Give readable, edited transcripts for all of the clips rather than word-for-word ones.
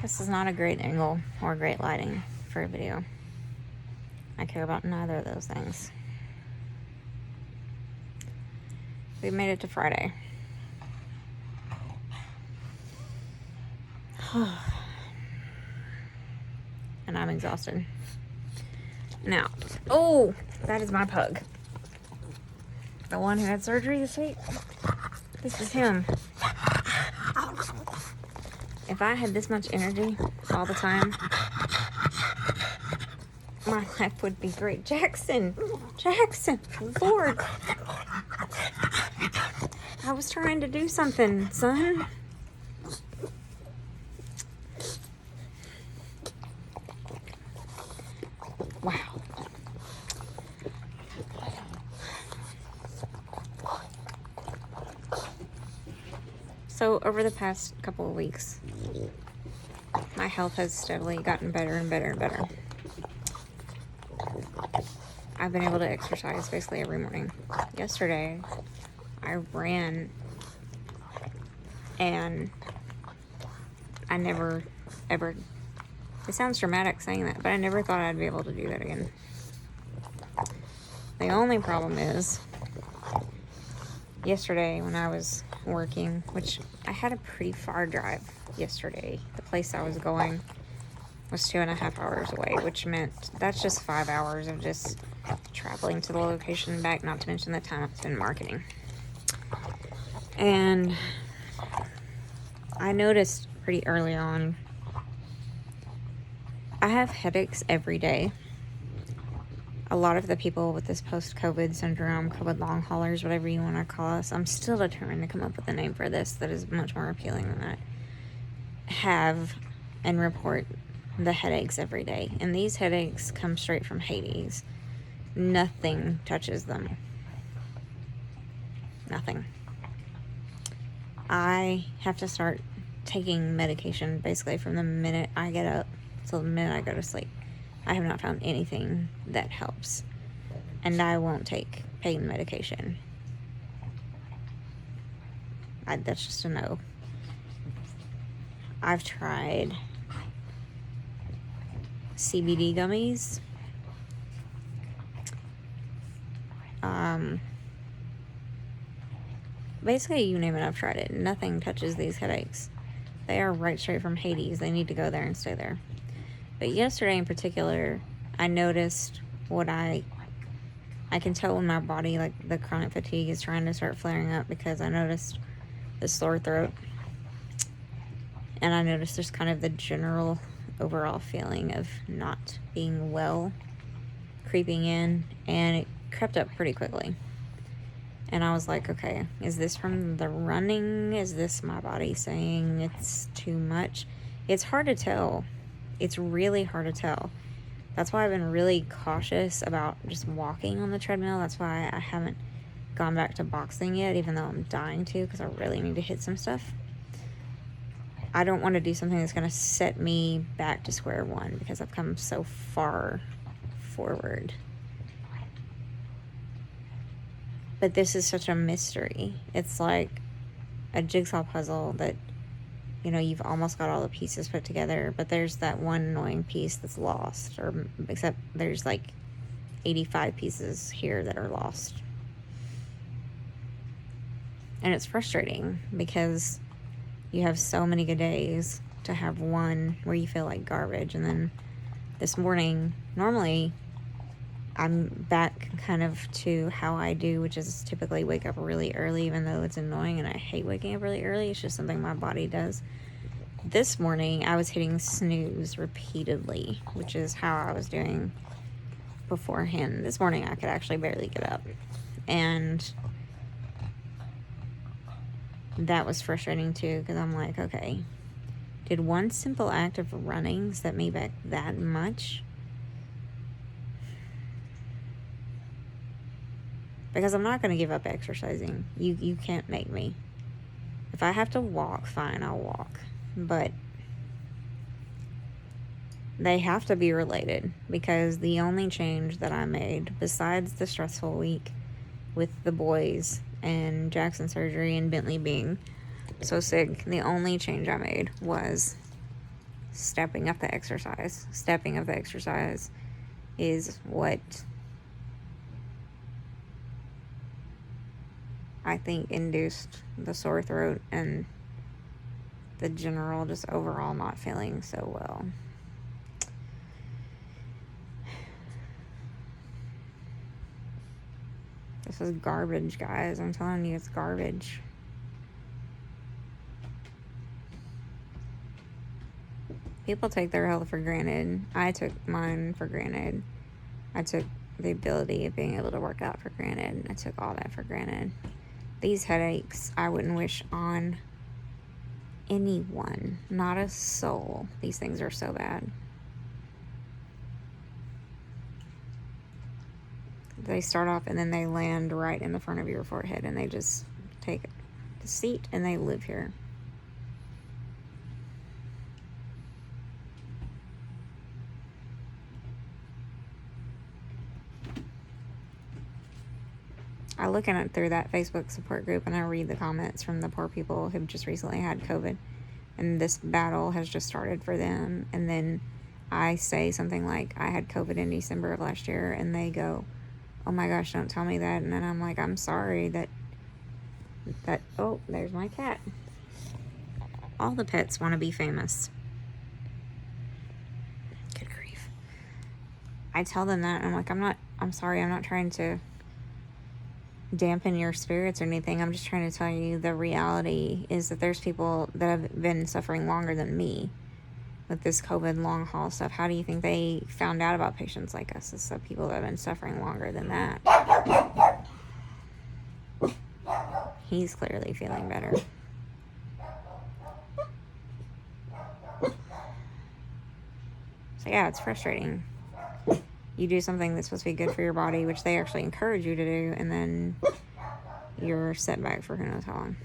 This is not a great angle or great lighting for a video. I care about neither of those things. We made it to Friday. And I'm exhausted. Now, oh, that is my pug. The one who had surgery this week. This is him. If I had this much energy all the time, my life would be great. Jackson, Lord. I was trying to do something, son. Wow. So over the past couple of weeks, my health has steadily gotten better and better and better. I've been able to exercise basically every morning. Yesterday, I ran, and I never, ever, it sounds dramatic saying that, but I never thought I'd be able to do that again. The only problem is, yesterday when I was working, which I had a pretty far drive yesterday. The place I was going was 2.5 hours away, which meant that's just 5 hours of just traveling to the location and back, not to mention the time I spent marketing. And I noticed pretty early on, I have headaches every day. A lot of the people with this post-COVID syndrome, COVID long haulers, whatever you want to call us, I'm still determined to come up with a name for this that is much more appealing than that, have and report the headaches every day. And these headaches come straight from Hades. Nothing touches them. Nothing. I have to start taking medication basically from the minute I get up till the minute I go to sleep. I have not found anything that helps. And I won't take pain medication. That's just a no. I've tried CBD gummies. Basically, you name it, I've tried it. Nothing touches these headaches. They are right straight from Hades. They need to go there and stay there. But yesterday in particular, I noticed what I can tell when my body, like the chronic fatigue is trying to start flaring up, because I noticed the sore throat. And I noticed there's kind of the general overall feeling of not being well creeping in, and it crept up pretty quickly. And I was like, okay, is this from the running? Is this my body saying it's too much? It's hard to tell. It's really hard to tell. That's why I've been really cautious about just walking on the treadmill. That's why I haven't gone back to boxing yet, even though I'm dying to, because I really need to hit some stuff. I don't want to do something that's going to set me back to square one, because I've come so far forward. But this is such a mystery. It's like a jigsaw puzzle that, you know, you've almost got all the pieces put together, but there's that one annoying piece that's lost, or except there's like 85 pieces here that are lost. And it's frustrating because you have so many good days to have one where you feel like garbage. And then this morning, normally I'm back kind of to how I do, which is typically wake up really early, even though it's annoying and I hate waking up really early. It's just something my body does. This morning, I was hitting snooze repeatedly, which is how I was doing beforehand. This morning, I could actually barely get up. And that was frustrating too, because I'm like, okay, did one simple act of running set me back that much? Because I'm not going to give up exercising. You can't make me. If I have to walk, fine, I'll walk. But they have to be related, because the only change that I made, besides the stressful week with the boys and Jackson surgery and Bentley being so sick, the only change I made was stepping up the exercise. Stepping up the exercise is what I think induced the sore throat and the general just overall not feeling so well. This is garbage, guys. I'm telling you, it's garbage. People take their health for granted. I took mine for granted. I took the ability of being able to work out for granted. I took all that for granted. These headaches, I wouldn't wish on anyone, not a soul. These things are so bad. They start off and then they land right in the front of your forehead, and they just take the seat and they live here. I look at it through that Facebook support group, and I read the comments from the poor people who've just recently had COVID, and this battle has just started for them. And then I say something like, I had COVID in December of last year, and they go, oh my gosh, don't tell me that. And then I'm like, I'm sorry that, oh, there's my cat. All the pets want to be famous. Good grief. I tell them that, and I'm like, I'm sorry, I'm not trying to dampen your spirits or anything. I'm just trying to tell you the reality is that there's people that have been suffering longer than me with this COVID long haul stuff. How do you think they found out about patients like us? It's the people that have been suffering longer than that. He's clearly feeling better. So yeah, it's frustrating. You do something that's supposed to be good for your body, which they actually encourage you to do, and then you're set back for who knows how long.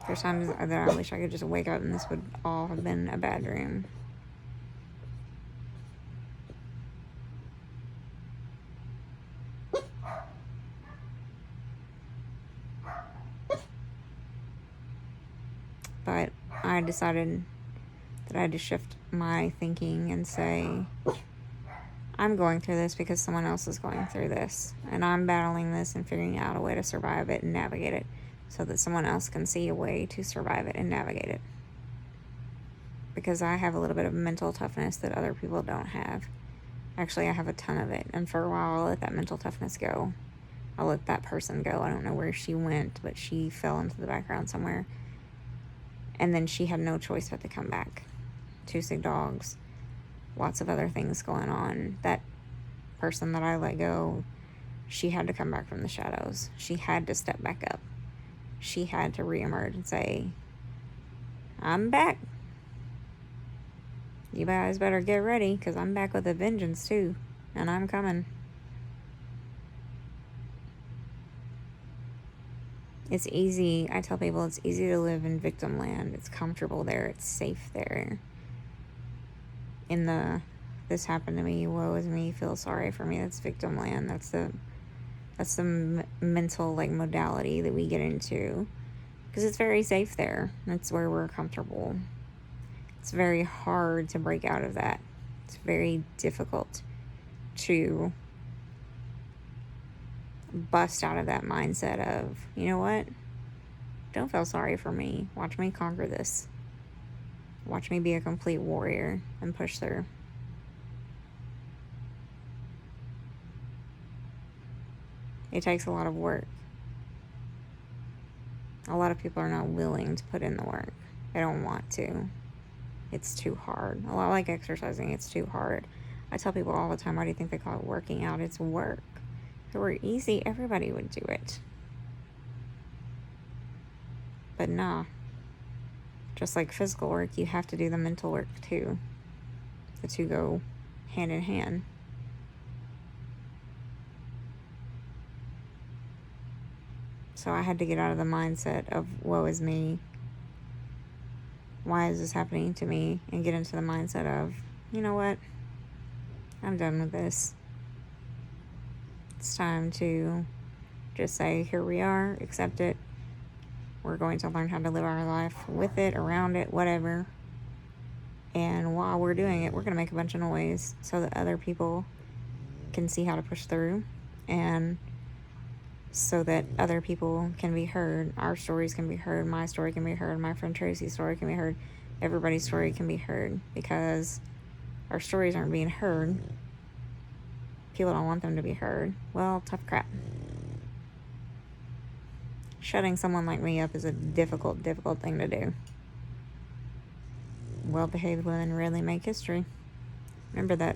There's times that I wish I could just wake up and this would all have been a bad dream. But I decided that I had to shift my thinking and say, I'm going through this because someone else is going through this, and I'm battling this and figuring out a way to survive it and navigate it so that someone else can see a way to survive it and navigate it. Because I have a little bit of mental toughness that other people don't have. Actually, I have a ton of it, and for a while I'll let that mental toughness go. I'll let that person go. I don't know where she went, but she fell into the background somewhere. And then she had no choice but to come back. 2 sick dogs, lots of other things going on. That person that I let go, she had to come back from the shadows. She had to step back up. She had to reemerge and say, I'm back. You guys better get ready, because I'm back with a vengeance too, and I'm coming. It's easy. I tell people it's easy to live in victim land. It's comfortable there. It's safe there. In the, this happened to me, woe is me, feel sorry for me. That's victim land. That's the mental modality that we get into, because it's very safe there. That's where we're comfortable. It's very hard to break out of that. It's very difficult to bust out of that mindset of, you know what? Don't feel sorry for me. Watch me conquer this. Watch me be a complete warrior and push through. It takes a lot of work. A lot of people are not willing to put in the work. They don't want to. It's too hard. A lot like exercising, it's too hard. I tell people all the time, why do you think they call it working out? It's work. If it were easy, everybody would do it. But nah. Just like physical work, you have to do the mental work too. The two go hand in hand. So I had to get out of the mindset of woe is me. Why is this happening to me? And get into the mindset of, you know what? I'm done with this. It's time to Just say, here we are, accept it. We're going to learn how to live our life with it, around it, whatever. And while we're doing it, we're going to make a bunch of noise so that other people can see how to push through, and so that other people can be heard. Our stories can be heard. My story can be heard. My friend Tracy's story can be heard. Everybody's story can be heard, because our stories aren't being heard. People don't want them to be heard. Well, tough crap. Shutting someone like me up is a difficult thing to do. Well-behaved women rarely make history. Remember that.